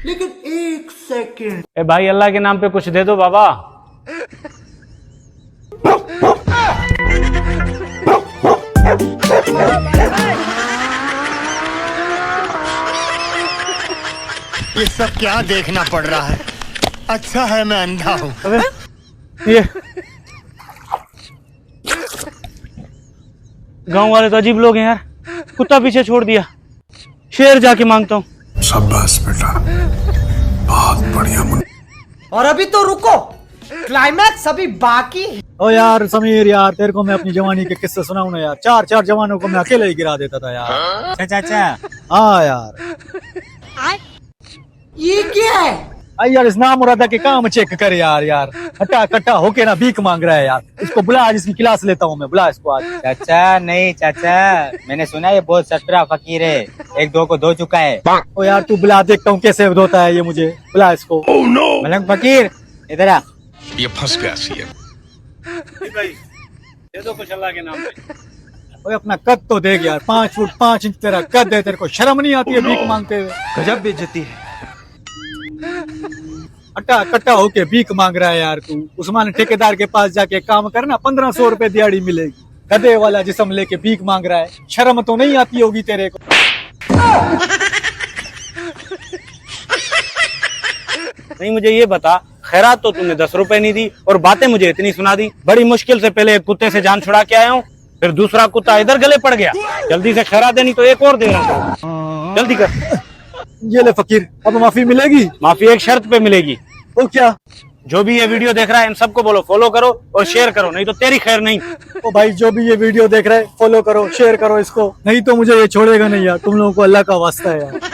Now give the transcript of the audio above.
लेकिन एक सेकंड। ए भाई अल्लाह के नाम पे कुछ दे दो बाबा। ये सब क्या देखना पड़ रहा है? अच्छा है मैं अंधा हूँ। अबे ये गांव वाले तो अजीब लोग हैं यार। कुत्ता पीछे छोड़ दिया, शेर जाके मांगता हूँ। शाबाश बेटा, बहुत बढ़िया। और अभी तो रुको, क्लाइमैक्स अभी बाकी है। ओ यार समीर यार, तेरे को मैं अपनी जवानी के किस्से सुनाऊं ना यार। चार चार जवानों को मैं अकेले ही गिरा देता था यार। चाचा हाँ यार। ये क्या है? आई यार, इस नाम मुरादा के काम चेक कर यार। यार हट्टा कट्टा होके ना भीख मांग रहा है यार। इसको बुला, आज इसकी क्लास लेता हूँ मैं। बुला इसको आज। चाचा नहीं चाचा, मैंने सुना ये बहुत सटरा फकीर है, एक दो को धो चुका है। ओ यार तू बुला, देखता हूँ कैसे धोता है ये मुझे। बुला इसको। मलंग फकीर इधर आ। ये फंस गया सीएम। भाई दे दो कुछ अल्लाह के नाम पे। ओए अपना कद तो देख यार, 5 फुट 5 इंच तेरा कद है। तेरे को शर्म नहीं आती है भीख मांगते हुए? गजब बेइज्जती है। हट्टा कट्टा होके भीख मांग रहा है यार तू। उस्मान ठेकेदार के पास जाके काम करना, 1500 रुपए दिहाड़ी मिलेगी। गधे वाला जिस्म लेके भीख मांग रहा है, शर्म तो नहीं आती होगी तेरे को? नहीं मुझे ये बता, खैरात तो तूने 10 रुपए नहीं दी और बातें मुझे इतनी सुना दी। बड़ी मुश्किल से पहले एक कुत्ते से जान छुड़ा के आया हूँ, फिर दूसरा कुत्ता इधर गले पड़ गया। जल्दी से खैरात देनी तो एक और दे रहा हूँ, जल्दी कर। ये ले फकीर, अब माफी मिलेगी? माफी एक शर्त पे मिलेगी। वो क्या? जो भी ये वीडियो देख रहा है इन सबको बोलो फॉलो करो और शेयर करो, नहीं तो तेरी खैर नहीं। ओ भाई जो भी ये वीडियो देख रहे हैं, फॉलो करो, शेयर करो इसको, नहीं तो मुझे ये छोड़ेगा नहीं यार। तुम लोगों को अल्लाह का वास्ता है यार।